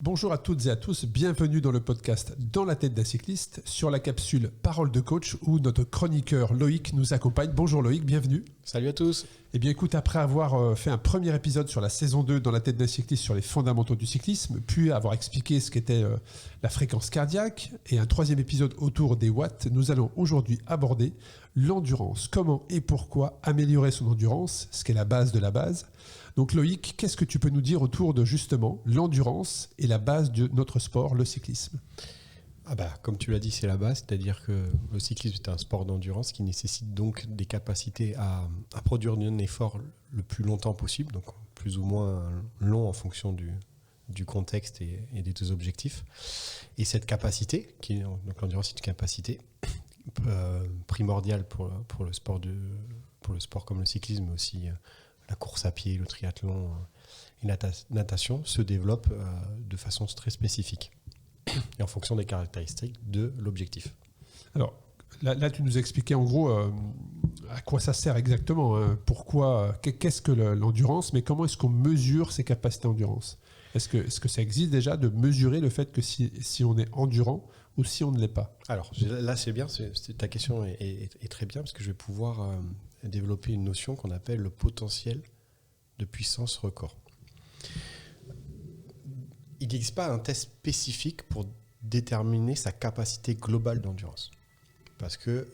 Bonjour à toutes et à tous, bienvenue dans le podcast Dans la tête d'un cycliste sur la capsule Parole de coach où notre chroniqueur Loïc nous accompagne. Bonjour Loïc, bienvenue. Salut à tous. Eh bien écoute, après avoir fait un premier épisode sur la saison 2 Dans la tête d'un cycliste sur les fondamentaux du cyclisme, puis avoir expliqué ce qu'était la fréquence cardiaque et un troisième épisode autour des watts, nous allons aujourd'hui aborder l'endurance. Comment et pourquoi améliorer son endurance, ce qu'est la base de la base. Donc Loïc, qu'est-ce que tu peux nous dire autour de justement l'endurance et la base de notre sport, le cyclisme ? Comme tu l'as dit, c'est la base, c'est-à-dire que le cyclisme est un sport d'endurance qui nécessite donc des capacités à produire un effort le plus longtemps possible, donc plus ou moins long en fonction du contexte et des deux objectifs. Et cette capacité, donc l'endurance est une capacité primordiale pour le sport comme le cyclisme, mais aussi la course à pied, le triathlon et la natation, se développe de façon très spécifique et en fonction des caractéristiques de l'objectif. Alors là tu nous expliquais en gros à quoi ça sert exactement, hein, pourquoi, qu'est-ce que l'endurance, mais comment est-ce qu'on mesure ses capacités d'endurance ? Est-ce que ça existe déjà de mesurer le fait que si on est endurant ou si on ne l'est pas ? Alors là c'est bien, ta question est très bien parce que je vais pouvoir développer une notion qu'on appelle le potentiel de puissance record. Il n'existe pas un test spécifique pour déterminer sa capacité globale d'endurance. Parce que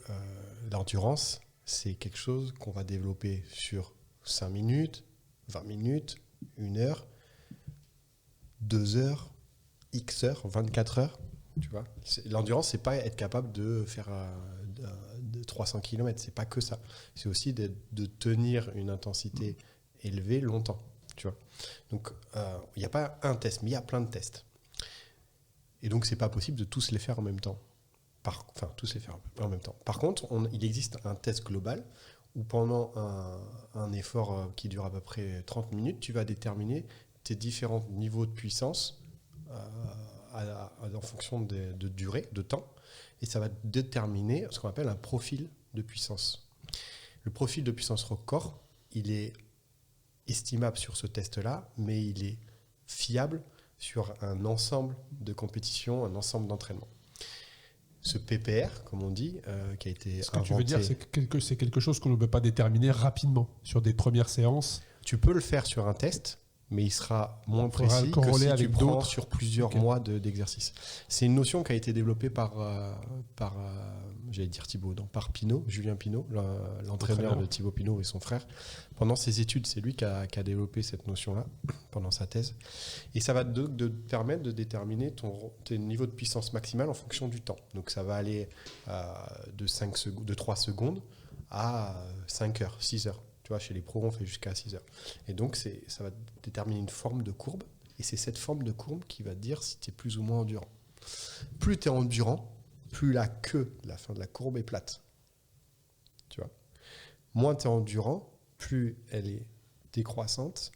l'endurance, c'est quelque chose qu'on va développer sur 5 minutes, 20 minutes, 1 heure, 2 heures, X heures, 24 heures. Tu vois, l'endurance, c'est pas être capable de faire de 300 km, c'est pas que ça. C'est aussi de tenir une intensité élevée longtemps. Tu vois. Donc, il n'y a pas un test, mais il y a plein de tests. Et donc, c'est pas possible de tous les faire en même temps. Tous les faire en même temps. Par contre, il existe un test global où pendant un effort qui dure à peu près 30 minutes, tu vas déterminer tes différents niveaux de puissance en fonction de durée, de temps, et ça va déterminer ce qu'on appelle un profil de puissance. Le profil de puissance record, il est estimable sur ce test-là, mais il est fiable sur un ensemble de compétitions, un ensemble d'entraînements. Ce PPR, comme on dit, qui a été Ce que tu veux dire, c'est quelque chose qu'on ne peut pas déterminer rapidement sur des premières séances. Tu peux le faire sur un test, mais il sera moins précis que si tu prends sur plusieurs mois d'exercice. C'est une notion qui a été développée par Julien Pinot, l'entraîneur de Thibaut Pinot et son frère. Pendant ses études, c'est lui qui a développé cette notion-là, pendant sa thèse. Et ça va te permettre de déterminer tes niveaux de puissance maximale en fonction du temps. Donc ça va aller de 3 secondes à 5 heures, 6 heures. Tu vois, chez les pros, on fait jusqu'à 6 heures. Et donc, ça va déterminer une forme de courbe. Et c'est cette forme de courbe qui va te dire si tu es plus ou moins endurant. Plus tu es endurant, plus la fin de la courbe est plate. Tu vois. Moins tu es endurant, plus elle est décroissante.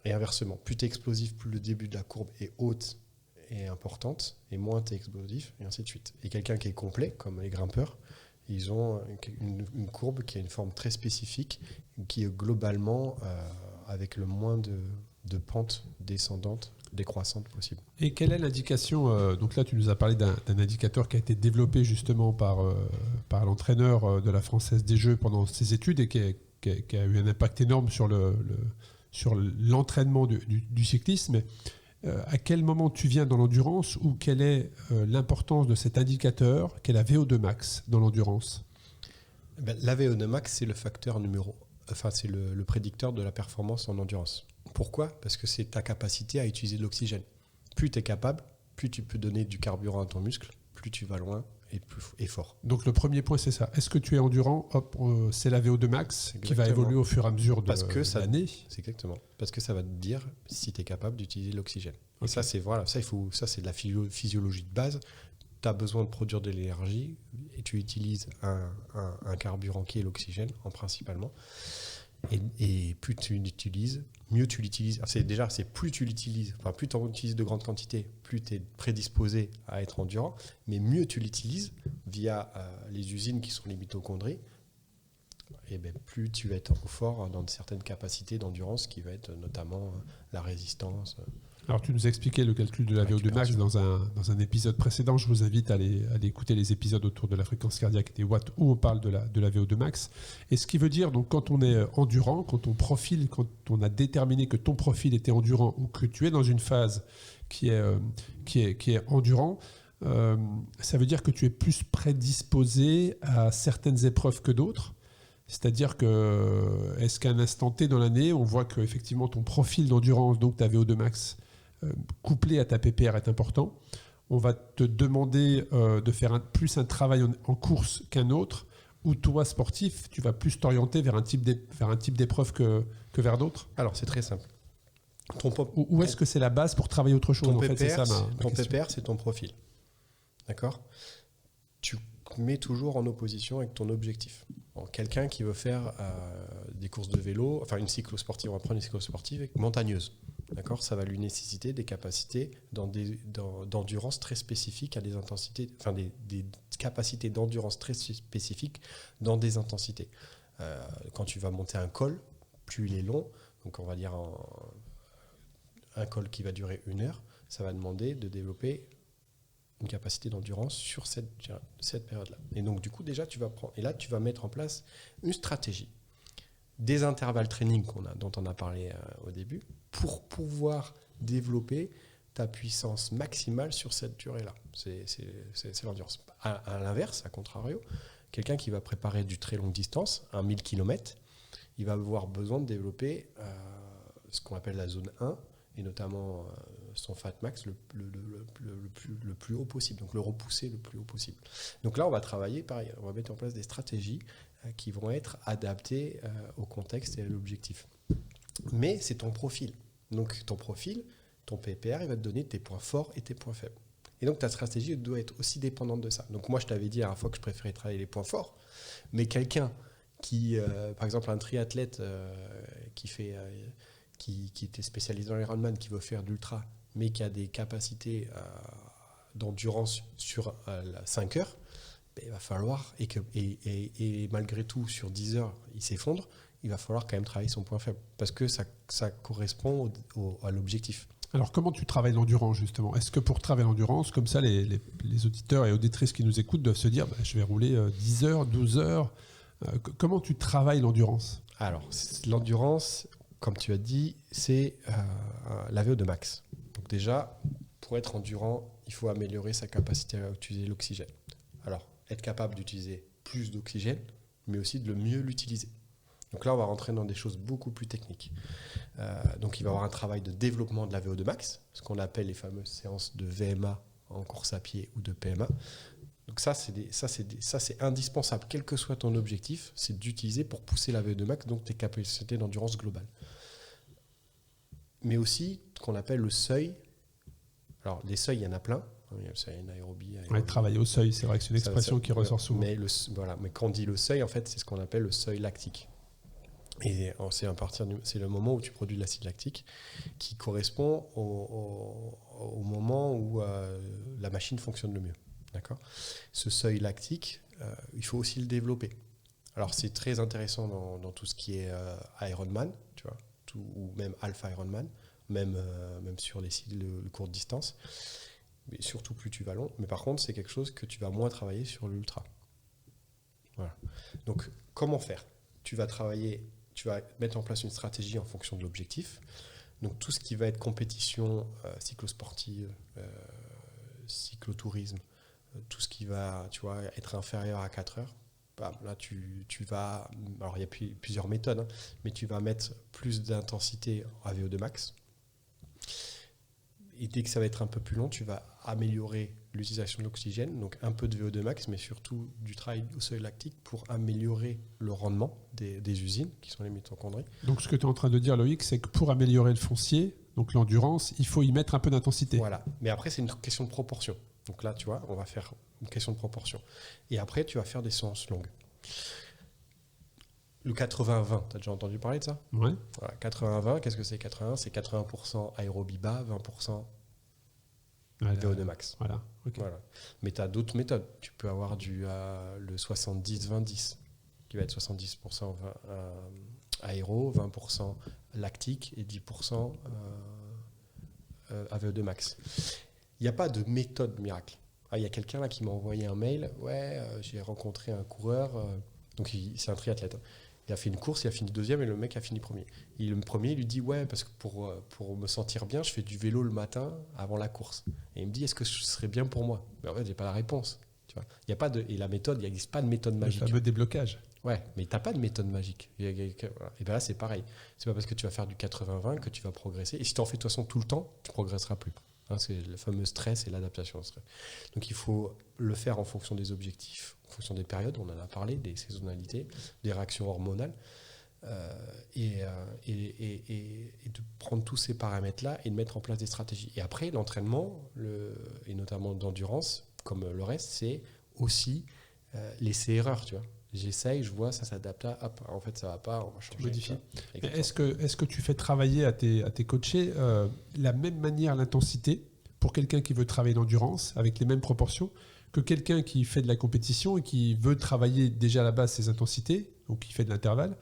Et inversement, plus tu es explosif, plus le début de la courbe est haute et importante. Et moins tu es explosif, et ainsi de suite. Et quelqu'un qui est complet, comme les grimpeurs, ils ont une courbe qui a une forme très spécifique, qui est globalement avec le moins de pentes descendantes, décroissantes possible. Et quelle est l'indication donc là, tu nous as parlé d'un indicateur qui a été développé justement par l'entraîneur de la Française des Jeux pendant ses études et qui a eu un impact énorme sur l'entraînement du cyclisme. À quel moment tu viens dans l'endurance ou quelle est l'importance de cet indicateur qu'est la VO2 max dans l'endurance ? La VO2 max, c'est le facteur c'est le prédicteur de la performance en endurance. Pourquoi ? Parce que c'est ta capacité à utiliser de l'oxygène. Plus tu es capable, plus tu peux donner du carburant à ton muscle, plus tu vas loin et fort. Donc le premier point, c'est ça. Est-ce que tu es endurant ? C'est la VO2 max qui va évoluer au fur et à mesure de l'année. C'est exactement. Parce que ça va te dire si tu es capable d'utiliser l'oxygène. Okay. Et ça, c'est de la physiologie de base. Tu as besoin de produire de l'énergie et tu utilises un carburant qui est l'oxygène, principalement. Et plus tu l'utilises, mieux tu l'utilises. C'est plus tu l'utilises, plus tu en utilises de grandes quantités, plus tu es prédisposé à être endurant, mais mieux tu l'utilises via les usines qui sont les mitochondries, et plus tu vas être fort dans certaines capacités d'endurance qui va être notamment la résistance. Alors, tu nous as expliqué le calcul de la VO2 max dans un épisode précédent. Je vous invite à aller écouter les épisodes autour de la fréquence cardiaque et des watts où on parle de la VO2 max. Et ce qui veut dire, donc, quand on est endurant, quand on a déterminé que ton profil était endurant ou que tu es dans une phase qui est endurant, ça veut dire que tu es plus prédisposé à certaines épreuves que d'autres. C'est-à-dire que, est-ce qu'à un instant T dans l'année, on voit qu'effectivement ton profil d'endurance, donc ta VO2 max, couplé à ta PPR est important. On va te demander de faire plus un travail en course qu'un autre, ou toi, sportif, tu vas plus t'orienter vers un type d'épreuve que vers d'autres. Alors, c'est très simple. Ou est-ce que c'est la base pour travailler autre chose? Ton en fait, PPR, c'est ça ton PPR, c'est ton profil. D'accord? Tu mets toujours en opposition avec ton objectif. Alors, quelqu'un qui veut faire des courses de vélo, enfin une cyclosportive, on va prendre une cyclosportive montagneuse. D'accord, ça va lui nécessiter des capacités d'endurance très spécifiques à des intensités, enfin des capacités d'endurance très spécifiques dans des intensités. Quand tu vas monter un col, plus il est long, donc on va dire un col qui va durer 1 heure, ça va demander de développer une capacité d'endurance sur cette période-là. Et donc du coup déjà tu vas mettre en place une stratégie, des intervalles training dont on a parlé au début, pour pouvoir développer ta puissance maximale sur cette durée-là. C'est l'endurance. À l'inverse, à contrario, quelqu'un qui va préparer du très longue distance, un 1000 km, il va avoir besoin de développer ce qu'on appelle la zone 1, et notamment son fat max le plus haut possible, donc le repousser le plus haut possible. Donc là, on va travailler, pareil, on va mettre en place des stratégies qui vont être adaptées au contexte et à l'objectif. Mais c'est ton profil. Donc ton profil, ton PPR, il va te donner tes points forts et tes points faibles. Et donc ta stratégie doit être aussi dépendante de ça. Donc moi, je t'avais dit à la fois que je préférais travailler les points forts, mais quelqu'un qui, par exemple un triathlète qui était spécialisé dans l'Ironman, qui veut faire de l'ultra, mais qui a des capacités d'endurance sur 5 heures, il va falloir, et malgré tout, sur 10 heures, il s'effondre, il va falloir quand même travailler son point faible, parce que ça correspond à l'objectif. Alors, comment tu travailles l'endurance, justement? Est-ce que pour travailler l'endurance, comme ça, les auditeurs et auditrices qui nous écoutent doivent se dire je vais rouler 10 heures, 12 heures. Comment tu travailles l'endurance? Alors, l'endurance, comme tu as dit, c'est la VO2 max. Donc déjà, pour être endurant, il faut améliorer sa capacité à utiliser l'oxygène. Alors, être capable d'utiliser plus d'oxygène, mais aussi de le mieux l'utiliser. Donc là, on va rentrer dans des choses beaucoup plus techniques. Donc il va y avoir un travail de développement de la VO2 max, ce qu'on appelle les fameuses séances de VMA en course à pied ou de PMA. Donc ça, c'est indispensable, quel que soit ton objectif, c'est d'utiliser pour pousser la VO2 max, donc tes capacités d'endurance globale. Mais aussi, ce qu'on appelle le seuil. Alors, les seuils, il y en a plein. Il y a le seuil anaérobie. Ouais, travailler au seuil, c'est vrai que c'est une expression qui ressort souvent. Mais quand on dit le seuil, en fait, c'est ce qu'on appelle le seuil lactique. Et c'est le moment où tu produis de l'acide lactique qui correspond au moment où la machine fonctionne le mieux. D'accord ? Ce seuil lactique, il faut aussi le développer. Alors, c'est très intéressant dans tout ce qui est Ironman, tu vois, ou même Alpha Ironman, même sur les sites de courte distance. Mais surtout, plus tu vas long. Mais par contre, c'est quelque chose que tu vas moins travailler sur l'ultra. Voilà. Donc, comment faire ? Tu vas mettre en place une stratégie en fonction de l'objectif. Donc, tout ce qui va être compétition cyclosportive, cyclotourisme, tout ce qui va être inférieur à 4 heures, là, tu vas... Alors, il y a plusieurs méthodes, hein, mais tu vas mettre plus d'intensité à VO2 max. Et dès que ça va être un peu plus long, tu vas améliorer l'utilisation de l'oxygène, donc un peu de VO2 max, mais surtout du travail au seuil lactique pour améliorer le rendement des usines, qui sont les mitochondries. Donc ce que tu es en train de dire, Loïc, c'est que pour améliorer le foncier, donc l'endurance, il faut y mettre un peu d'intensité. Voilà, mais après c'est une question de proportion. Donc là, tu vois, on va faire une question de proportion. Et après, tu vas faire des séances longues. Le 80-20, tu as déjà entendu parler de ça ? Ouais. Voilà, 80-20, qu'est-ce que c'est 80 ? C'est 80% aérobie bas, 20% VO2 max. Voilà. Okay. Voilà. Mais tu as d'autres méthodes. Tu peux avoir le 70-20-10, qui va être 70% aéro, 20% lactique et 10% VO2 max. Il n'y a pas de méthode miracle. Il y a quelqu'un là qui m'a envoyé un mail. J'ai rencontré un coureur. Donc c'est un triathlète. Hein. Il a fait une course, il a fini deuxième et le mec a fini premier. Et le premier, il lui dit parce que pour me sentir bien, je fais du vélo le matin avant la course. Et il me dit, est-ce que ce serait bien pour moi? Mais en fait, j'ai pas la réponse. Tu vois, il y a pas de et la méthode, il n'existe pas de méthode magique. Le fameux déblocage. Ouais, mais t'as pas de méthode magique. Voilà. Et bien là, c'est pareil. C'est pas parce que tu vas faire du 80-20 que tu vas progresser. Et si tu en fais de toute façon tout le temps, tu progresseras plus. Hein, c'est le fameux stress et l'adaptation au stress. Donc il faut le faire en fonction des objectifs, en fonction des périodes, on en a parlé, des saisonnalités, des réactions hormonales, et de prendre tous ces paramètres-là et de mettre en place des stratégies. Et après, l'entraînement, et notamment d'endurance, comme le reste, c'est aussi laisser-erreur, tu vois. J'essaye, je vois, ça s'adapte à, hop, en fait ça va pas, on va changer. Modifie. Est-ce que tu fais travailler à tes coachés la même manière l'intensité pour quelqu'un qui veut travailler l'endurance avec les mêmes proportions que quelqu'un qui fait de la compétition et qui veut travailler déjà à la base ses intensités, ou qui fait de l'intervalle?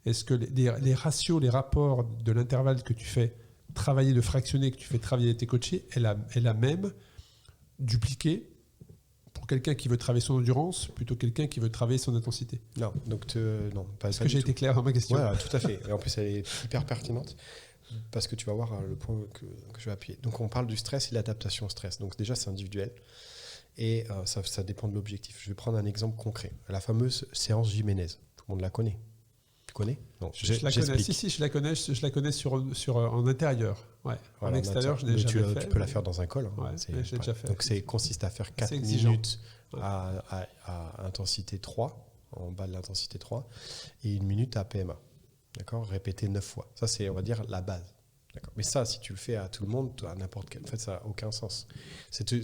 Est-ce que les ratios, les rapports de l'intervalle que tu fais travailler, de fractionner, que tu fais travailler tes coachés, est la même, dupliquée pour quelqu'un qui veut travailler son endurance plutôt que quelqu'un qui veut travailler son intensité? Non, donc non, pas. Est-ce que j'ai été clair dans ma question? Ouais, tout à fait. Et en plus, elle est hyper pertinente parce que tu vas voir le point que je vais appuyer. Donc, on parle du stress et de l'adaptation au stress. Donc, déjà, c'est individuel et ça dépend de l'objectif. Je vais prendre un exemple concret. La fameuse séance Jiménez. Tout le monde la connaît. Tu connais? Non, je la connais. Si, je la connais. Je la connais en intérieur. Ouais. Voilà, en extérieur, je n'ai jamais fait. Tu peux la faire dans un col. Hein. Ouais, j'ai déjà fait. Donc, consiste à faire 4 minutes à intensité 3, en bas de l'intensité 3, et 1 minute à PMA. D'accord? Répéter 9 fois. Ça, c'est, on va dire, la base. D'accord? Mais ça, si tu le fais à tout le monde, à n'importe quel... En fait, ça n'a aucun sens. Cette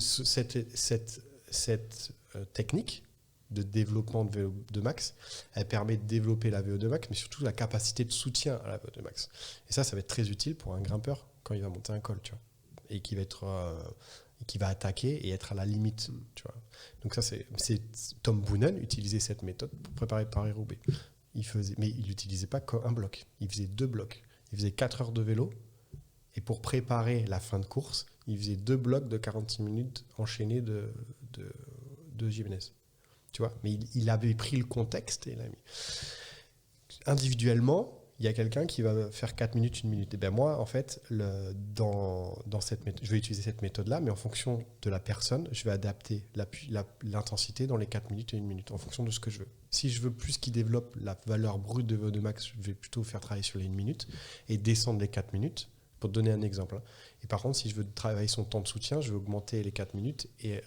technique de développement de VO2 max, elle permet de développer la VO2 max, mais surtout la capacité de soutien à la VO2 max. Et ça va être très utile pour un grimpeur quand il va monter un col, tu vois, et qui va attaquer et être à la limite, tu vois. Donc ça, c'est Tom Boonen utilisait cette méthode pour préparer Paris-Roubaix. Mais il n'utilisait pas qu'un bloc. Il faisait 2 blocs. Il faisait 4 heures de vélo, et pour préparer la fin de course, il faisait 2 blocs de 46 minutes enchaînés de Jiménez. Tu vois, mais il avait pris le contexte et l'a mis. Individuellement, il y a quelqu'un qui va faire 4 minutes, 1 minute. Et bien moi, en fait, dans cette méthode, je vais utiliser cette méthode-là, mais en fonction de la personne, je vais adapter l'intensité dans les 4 minutes et 1 minute, en fonction de ce que je veux. Si je veux plus qu'il développe la valeur brute de VO2 max, je vais plutôt faire travailler sur les 1 minute et descendre les 4 minutes, pour te donner un exemple. Et par contre, si je veux travailler son temps de soutien, je vais augmenter les 4 minutes et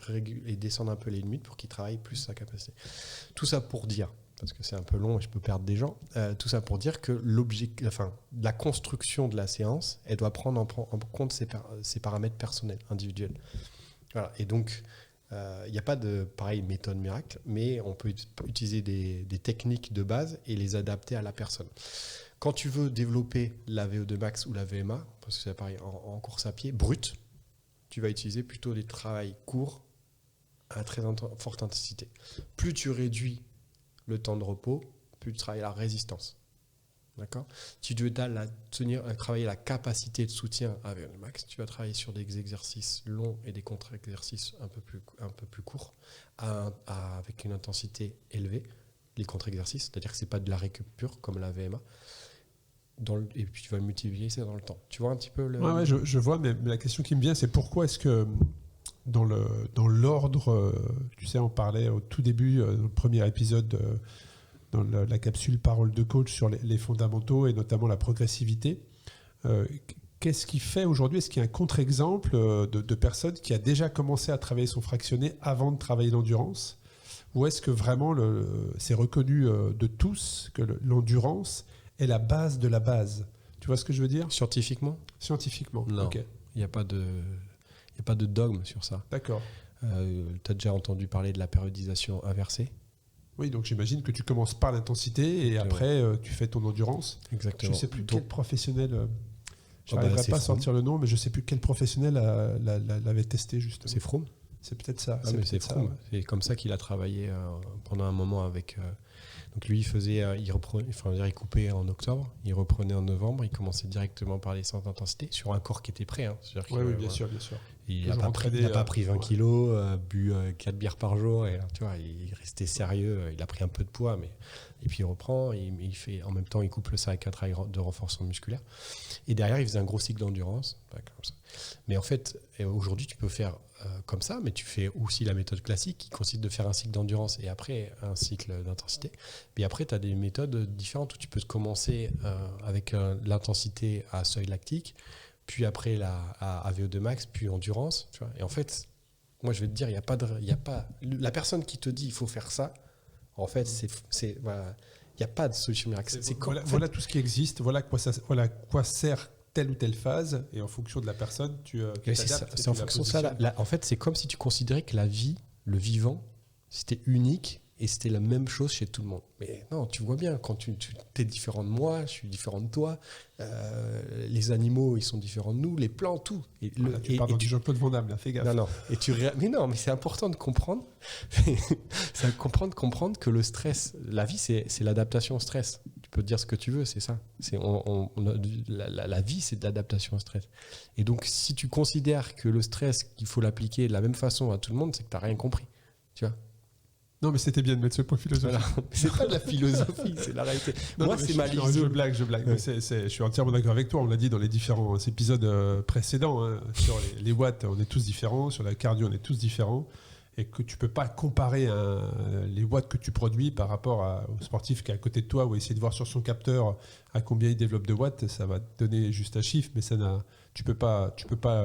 descendre un peu les 1 minute pour qu'il travaille plus sa capacité. Tout ça pour dire, parce que c'est un peu long et je peux perdre des gens, tout ça pour dire que la construction de la séance, elle doit prendre en compte ses paramètres personnels, individuels. Voilà. Et donc, il n'y a pas de méthode miracle, mais on peut utiliser des techniques de base et les adapter à la personne. Quand tu veux développer la VO2 max ou la VMA, parce que c'est pareil en course à pied, brute, tu vas utiliser plutôt des travails courts à très forte intensité. Plus tu réduis le temps de repos, plus tu travailles la résistance. D'accord ? Si tu veux travailler la capacité de soutien à VO2 max, tu vas travailler sur des exercices longs et des contre-exercices un peu plus courts, avec une intensité élevée. Les contre-exercices, c'est-à-dire que ce n'est pas de la récup pure comme la VMA. Et puis tu vas multiplier ça dans le temps. Tu vois un petit peu le... Ouais, je vois, mais la question qui me vient, c'est pourquoi est-ce que dans l'ordre, tu sais, on parlait au tout début, dans le premier épisode, dans la capsule Parole de coach sur les fondamentaux et notamment la progressivité. Qu'est-ce qui fait aujourd'hui? Est-ce qu'il y a un contre-exemple de personnes qui a déjà commencé à travailler son fractionné avant de travailler l'endurance? Ou est-ce que vraiment c'est reconnu de tous que l'endurance est la base de la base? Tu vois ce que je veux dire? Scientifiquement, non. Okay. Il n'y a pas de dogme sur ça. D'accord. Tu as déjà entendu parler de la périodisation inversée? Oui, donc j'imagine que tu commences par l'intensité et après tu fais ton endurance. Exactement. Je ne sais plus quel professionnel, je n'arriverai pas à sortir le nom, mais je ne sais plus quel professionnel l'avait testé justement. C'est Froome? C'est peut-être ça. C'est Froome. C'est comme ça qu'il a travaillé pendant un moment avec... Donc lui, il coupait en octobre, il reprenait en novembre, il commençait directement par les centres d'intensité sur un corps qui était prêt. Hein. Oui, bien sûr. Il n'a pas pris 20 kilos, bu 4 bières par jour. Et, tu vois, il restait sérieux. Il a pris un peu de poids. Et puis il reprend. Il fait, en même temps, il couple ça avec un travail de renforcement musculaire. Et derrière, il faisait un gros cycle d'endurance. Comme ça. Mais en fait, aujourd'hui, tu peux faire comme ça. Mais tu fais aussi la méthode classique qui consiste de faire un cycle d'endurance et après un cycle d'intensité. Puis après, tu as des méthodes différentes où tu peux commencer avec l'intensité à seuil lactique, puis après à VO2 max, puis endurance. Tu vois. Et en fait, moi je vais te dire, il y a pas la personne qui te dit il faut faire ça. En fait, voilà, il n'y a pas de solution miracle. Voilà tout ce qui existe. Voilà quoi sert telle ou telle phase. Et en fonction de la personne, tu t'adaptes. C'est en fonction de ça. En fait, c'est comme si tu considérais que la vie, le vivant, c'était unique. Et c'était la même chose chez tout le monde. Mais non, tu vois bien, quand tu es différent de moi, je suis différent de toi, les animaux, ils sont différents de nous, les plantes, tout. Tu parles du Jean-Claude Van Damme, là, fais gaffe. Non. Mais c'est important de comprendre. C'est comprendre que le stress, la vie, c'est l'adaptation au stress. Tu peux dire ce que tu veux, c'est ça. La vie, c'est de l'adaptation au stress. Et donc, si tu considères que le stress, qu'il faut l'appliquer de la même façon à tout le monde, c'est que tu n'as rien compris. Tu vois ? Non, mais c'était bien de mettre ce point philosophique. Voilà. C'est pas de la philosophie, c'est la réalité. Moi, c'est ma ligne. Je blague. Ouais. Je suis entièrement d'accord avec toi. On l'a dit dans les différents épisodes précédents. Hein. Sur les watts, on est tous différents. Sur la cardio, on est tous différents. Et que tu peux pas comparer les watts que tu produis par rapport au sportif qui est à côté de toi ou essayer de voir sur son capteur à combien il développe de watts. Ça va te donner juste un chiffre, mais tu peux pas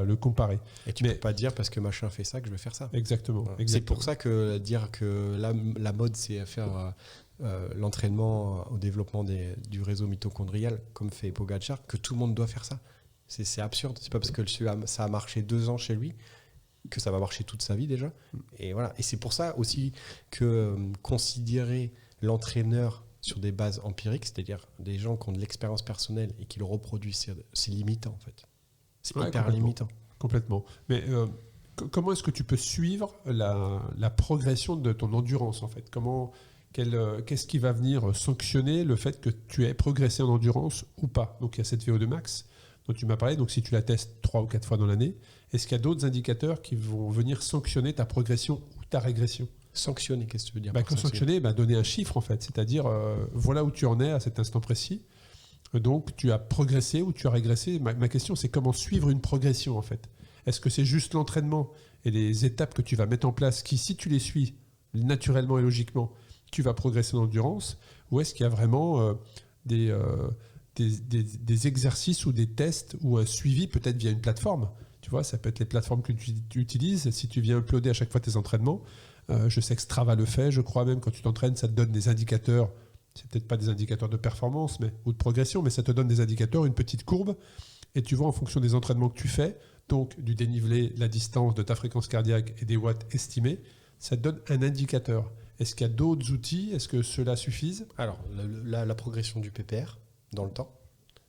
le comparer. Et tu peux pas dire parce que machin fait ça que je vais faire ça. Exactement. Voilà. C'est pour ça que dire que la mode c'est faire l'entraînement au développement du réseau mitochondrial comme fait Pogacar que tout le monde doit faire ça. C'est absurde. C'est pas parce que ça a marché 2 ans chez lui que ça va marcher toute sa vie déjà. Et voilà. Et c'est pour ça aussi que considérer l'entraîneur sur des bases empiriques, c'est-à-dire des gens qui ont de l'expérience personnelle et qui le reproduisent, c'est limitant en fait. C'est hyper limitant. Complètement. Mais comment est-ce que tu peux suivre la progression de ton endurance en fait ? Qu'est-ce qui va venir sanctionner le fait que tu aies progressé en endurance ou pas ? Donc il y a cette VO2 max dont tu m'as parlé. Donc si tu la testes 3 ou 4 fois dans l'année, est-ce qu'il y a d'autres indicateurs qui vont venir sanctionner ta progression ou ta régression ? Sanctionner, qu'est-ce que tu veux dire ? Sanctionner, donner un chiffre en fait. C'est-à-dire, voilà où tu en es à cet instant précis. Donc, tu as progressé ou tu as régressé. Ma question, c'est comment suivre une progression, en fait. Est-ce que c'est juste l'entraînement et les étapes que tu vas mettre en place qui, si tu les suis naturellement et logiquement, tu vas progresser en endurance ? Ou est-ce qu'il y a vraiment des exercices ou des tests ou un suivi peut-être via une plateforme ? Tu vois, ça peut être les plateformes que tu utilises. Si tu viens uploader à chaque fois tes entraînements, je sais que Strava le fait, je crois même quand tu t'entraînes, ça te donne des indicateurs. C'est peut-être pas des indicateurs de performance ou de progression, mais ça te donne des indicateurs, une petite courbe, et tu vois en fonction des entraînements que tu fais, donc du dénivelé, la distance, de ta fréquence cardiaque et des watts estimés, ça te donne un indicateur. Est-ce qu'il y a d'autres outils ? Est-ce que cela suffise ? Alors, la progression du PPR dans le temps.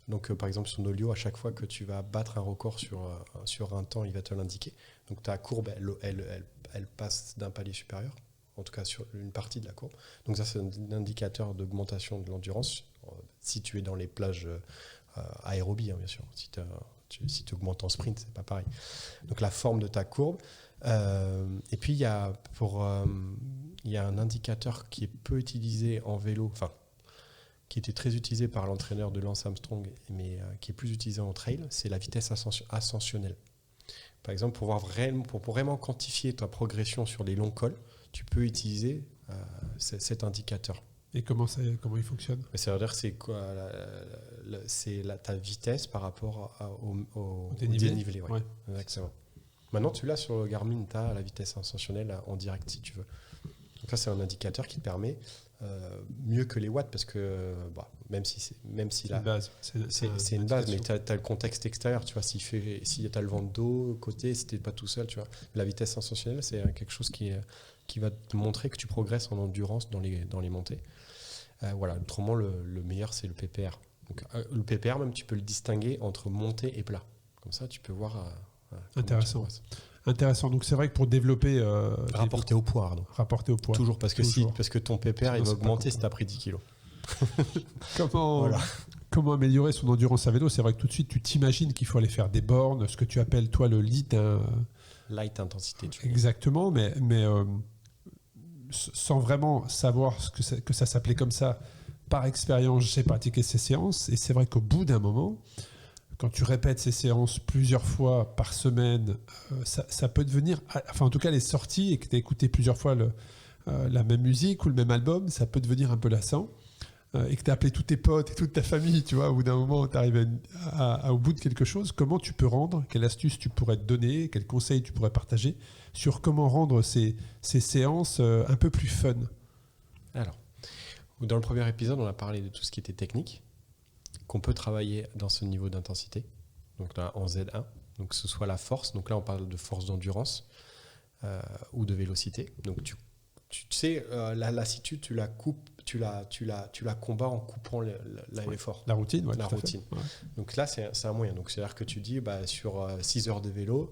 Donc, par exemple, sur Nolio, à chaque fois que tu vas battre un record sur un temps, il va te l'indiquer. Donc, ta courbe, elle passe d'un palier supérieur. En tout cas sur une partie de la courbe. Donc ça, c'est un indicateur d'augmentation de l'endurance si tu es dans les plages aérobie, hein, bien sûr. Si tu augmentes en sprint, c'est pas pareil. Donc la forme de ta courbe. Et puis il y a un indicateur qui est peu utilisé en vélo, enfin qui était très utilisé par l'entraîneur de Lance Armstrong, mais qui est plus utilisé en trail, c'est la vitesse ascensionnelle. Par exemple, pour vraiment quantifier ta progression sur les longs cols, tu peux utiliser cet indicateur. Et comment il fonctionne ? Ça veut dire c'est quoi ta vitesse par rapport au dénivelé. Ouais. Exactement. Maintenant, tu l'as sur le Garmin, tu as la vitesse ascensionnelle en direct si tu veux. Donc ça, c'est un indicateur qui te permet mieux que les watts parce que même si c'est une base, c'est une base, mais tu as le contexte extérieur, tu vois, si tu as le vent de dos côté, si tu n'es pas tout seul, tu vois. La vitesse ascensionnelle, c'est quelque chose qui va te montrer que tu progresses en endurance dans les montées. Voilà, autrement, le meilleur, c'est le PPR. Donc, le PPR, même, tu peux le distinguer entre montée et plat. Comme ça, tu peux voir. Intéressant. Intéressant. Donc c'est vrai que pour développer... Rapporté au poids, Arnaud. Rapporté au poids. Toujours, parce que ton PPR, il va Sinon, c'est pas augmenter cool. si tu as pris 10 kilos. Voilà. Comment améliorer son endurance à vélo? C'est vrai que tout de suite, tu t'imagines qu'il faut aller faire des bornes, ce que tu appelles, toi, le light. Light intensité, tu vois. Exactement, mais sans vraiment savoir que ça s'appelait comme ça. Par expérience, j'ai pratiqué ces séances, et c'est vrai qu'au bout d'un moment, quand tu répètes ces séances plusieurs fois par semaine, ça peut devenir... Enfin, en tout cas, les sorties, et que tu as écouté plusieurs fois la même musique ou le même album, ça peut devenir un peu lassant. Et que tu as appelé tous tes potes et toute ta famille, tu vois, au bout d'un moment, tu arrives au bout de quelque chose. Comment tu peux rendre? Quelle astuce tu pourrais te donner? Quels conseils tu pourrais partager sur comment rendre ces séances un peu plus fun? Alors, dans le premier épisode, on a parlé de tout ce qui était technique, qu'on peut travailler dans ce niveau d'intensité, donc là en Z1, donc que ce soit la force, donc là on parle de force d'endurance ou de vélocité. Donc tu sais, la lassitude, tu la coupes, tu la combats en coupant l'effort. La routine, ouais, la tout à fait. routine. Ouais. Donc là, c'est un moyen. Donc c'est-à-dire que tu dis, sur 6 heures de vélo,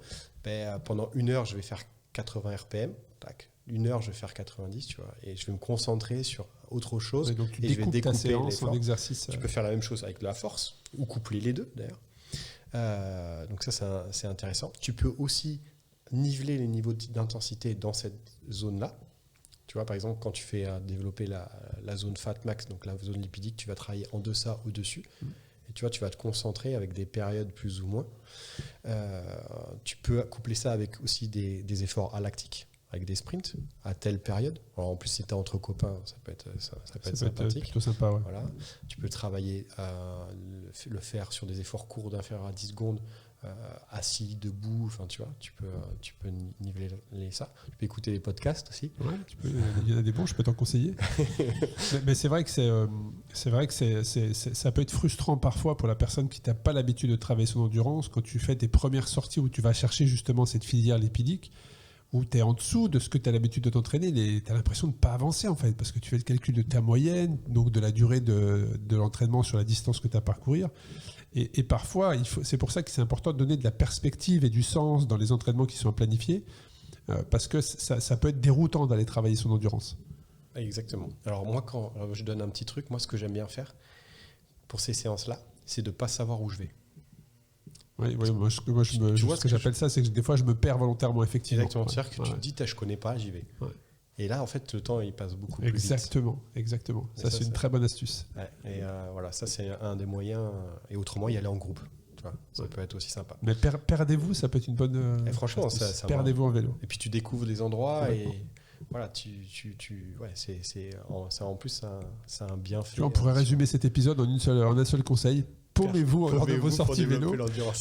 pendant 1 heure, je vais faire 80 RPM. Tac. 1 heure, je vais faire 90, tu vois. Et je vais me concentrer sur autre chose. Ouais, donc tu et je vais découpes ta découper séance l'effort. en exercice. Tu peux faire la même chose avec de la force, ou coupler les deux, d'ailleurs. Donc ça, c'est intéressant. Tu peux aussi niveler les niveaux d'intensité dans cette zone-là. Tu vois, par exemple, quand tu fais développer la zone fat max, donc la zone lipidique, tu vas travailler en deçà, au-dessus. Et tu vois, tu vas te concentrer avec des périodes plus ou moins. Tu peux coupler ça avec aussi des efforts alactiques, avec des sprints à telle période. Alors, en plus, si tu es entre copains, ça peut être sympathique. Plutôt sympa, ouais. Voilà. Tu peux travailler, le faire sur des efforts courts d'inférieur à 10 secondes, assis, debout, enfin tu vois, tu peux niveler ça. Tu peux écouter des podcasts aussi. Ouais, il y en a des bons, je peux t'en conseiller. mais c'est vrai que ça peut être frustrant parfois pour la personne qui n'a pas l'habitude de travailler son endurance quand tu fais tes premières sorties où tu vas chercher justement cette filière lipidique, où tu es en dessous de ce que tu as l'habitude de t'entraîner, tu as l'impression de ne pas avancer en fait, parce que tu fais le calcul de ta moyenne, donc de la durée de l'entraînement sur la distance que tu as à parcourir. Et parfois, c'est pour ça que c'est important de donner de la perspective et du sens dans les entraînements qui sont planifiés, parce que ça peut être déroutant d'aller travailler son endurance. Exactement. Alors moi, quand je donne un petit truc, moi ce que j'aime bien faire pour ces séances-là, c'est de ne pas savoir où je vais. Oui, ce que j'appelle ça, c'est que des fois je me perds volontairement, effectivement. Exactement. C'est-à-dire que tu te dis, je connais pas, j'y vais. Ouais. Et là, en fait, le temps, il passe beaucoup plus vite. Exactement. Ça, c'est une très bonne astuce. Ouais. Et voilà, ça, c'est un des moyens. Et autrement, y aller en groupe. Tu vois, ça peut être aussi sympa. Mais perdez-vous, ça peut être une bonne. Et franchement, ça perdez-vous en vélo. Et puis, tu découvres des endroits et voilà, en plus, c'est un bienfait. Tu vois, on pourrait résumer cet épisode en un seul conseil. Paumez-vous lors de vos sorties vélo.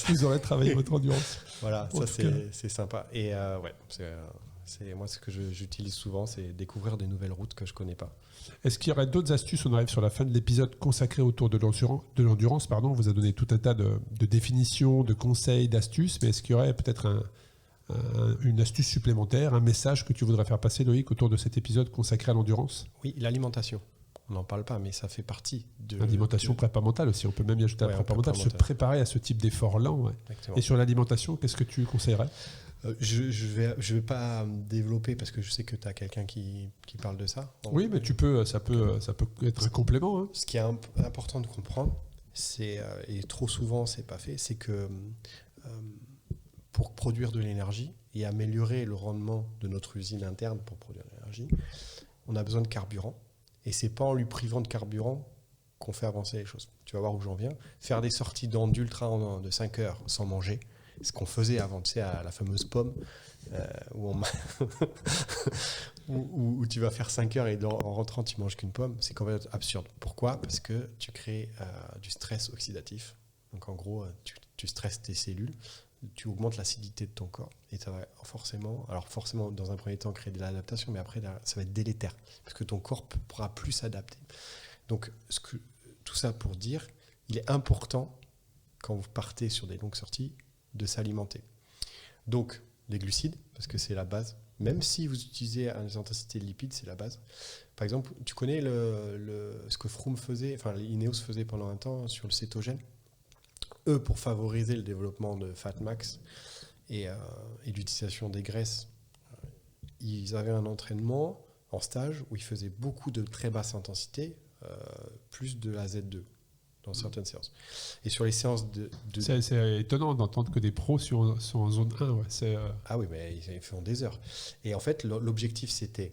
Vous aurez travaillé votre endurance. Voilà, ça, c'est sympa. Et c'est moi ce que j'utilise souvent, c'est découvrir des nouvelles routes que je connais pas. Est-ce qu'il y aurait d'autres astuces? On arrive sur la fin de l'épisode consacré autour de l'endurance. On vous a donné tout un tas de définitions, de conseils, d'astuces, mais est-ce qu'il y aurait peut-être une astuce supplémentaire, un message que tu voudrais faire passer, Loïc, autour de cet épisode consacré à l'endurance? Oui, l'alimentation. On n'en parle pas, mais ça fait partie de... L'alimentation prépa mentale aussi, on peut même y ajouter la prépa mentale, se préparer à ce type d'effort lent. Ouais. Et sur l'alimentation, qu'est-ce que tu conseillerais? Je vais pas développer parce que je sais que tu as quelqu'un qui parle de ça. Oui, mais ça peut être un complément. Hein. Ce qui est important de comprendre, c'est, et trop souvent c'est pas fait, c'est que pour produire de l'énergie et améliorer le rendement de notre usine interne pour produire de l'énergie, on a besoin de carburant. Et c'est pas en lui privant de carburant qu'on fait avancer les choses. Tu vas voir où j'en viens. Faire des sorties d'ultra de 5 heures sans manger, ce qu'on faisait avant, tu sais, à la fameuse pomme, où tu vas faire 5 heures et en rentrant, tu manges qu'une pomme, c'est complètement absurde. Pourquoi? Parce que tu crées du stress oxydatif. Donc en gros, tu stresses tes cellules, tu augmentes l'acidité de ton corps et ça va forcément dans un premier temps créer de l'adaptation, mais après ça va être délétère parce que ton corps ne pourra plus s'adapter. Donc tout ça pour dire, il est important quand vous partez sur des longues sorties de s'alimenter. Donc les glucides, parce que c'est la base, même si vous utilisez une intensité de lipides, c'est la base. Par exemple, tu connais ce que Froome faisait, enfin Ineos faisait pendant un temps sur le cétogène. Eux, pour favoriser le développement de Fat Max et l'utilisation des graisses. Ils avaient un entraînement en stage où ils faisaient beaucoup de très basse intensité, plus de la Z2 dans certaines séances. Et sur les séances de... C'est étonnant d'entendre que des pros sont en zone 1. Ouais. Ah oui, mais ils font des heures. Et en fait, l'objectif, c'était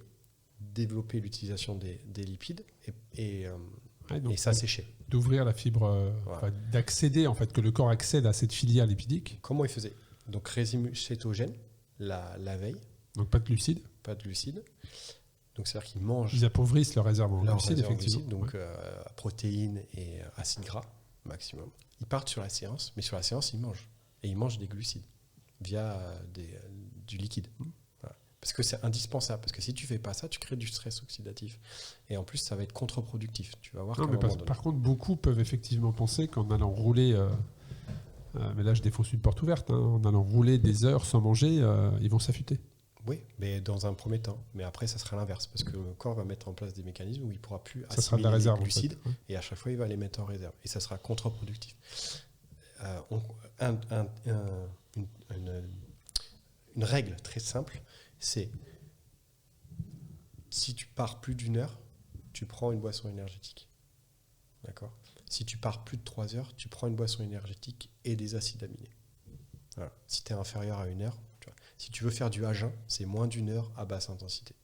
développer l'utilisation des lipides et s'assécher. D'ouvrir la fibre, d'accéder, en fait, que le corps accède à cette filière lipidique. Comment ils faisaient? Donc, régime cétogène la veille. Donc, pas de glucides. Pas de glucides. Donc, c'est-à-dire qu'ils mangent... Ils appauvrissent leur réserve en glucides, effectivement. Donc, protéines et acides gras, maximum. Ils partent sur la séance, mais sur la séance, ils mangent. Et ils mangent des glucides via du liquide. Voilà. Parce que c'est indispensable. Parce que si tu fais pas ça, tu crées du stress oxydatif. Et en plus, ça va être contre-productif. Tu vas voir par contre, beaucoup peuvent effectivement penser qu'en allant rouler... mais là, je défonce une porte ouverte. En allant rouler des heures sans manger, ils vont s'affûter. Oui, mais dans un premier temps. Mais après, ça sera l'inverse, parce que le corps va mettre en place des mécanismes où il ne pourra plus assimiler les glucides, en fait. Et à chaque fois, il va les mettre en réserve. Et ça sera contre-productif. Une règle très simple, c'est si tu pars plus d'1 heure, tu prends une boisson énergétique. D'accord ? Si tu pars plus de 3 heures, tu prends une boisson énergétique et des acides aminés. Voilà. Si tu es inférieur à 1 heure, si tu veux faire du à jeun, c'est moins d'1 heure à basse intensité.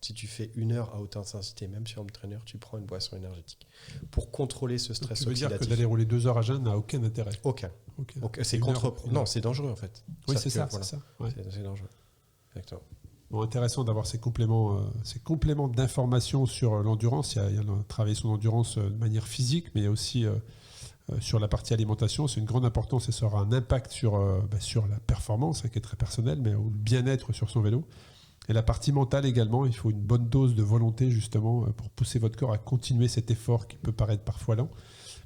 Si tu fais 1 heure à haute intensité, même sur home trainer, tu prends une boisson énergétique. Pour contrôler ce stress oxydatif. Ça veut dire que d'aller rouler 2 heures à jeun n'a aucun intérêt. Aucun. C'est non, c'est dangereux en fait. Oui, c'est ça. Ouais. C'est dangereux. Exactement. Bon, intéressant d'avoir ces compléments d'informations sur l'endurance. Il y a travaillé son endurance de manière physique, mais aussi sur la partie alimentation. C'est une grande importance et ça aura un impact sur la performance, qui est très personnelle, mais au bien-être sur son vélo. Et la partie mentale également, il faut une bonne dose de volonté justement pour pousser votre corps à continuer cet effort qui peut paraître parfois lent,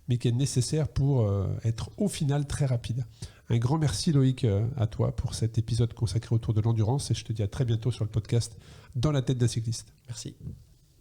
mais qui est nécessaire pour être au final très rapide. Un grand merci Loïc à toi pour cet épisode consacré autour de l'endurance et je te dis à très bientôt sur le podcast Dans la tête d'un cycliste. Merci.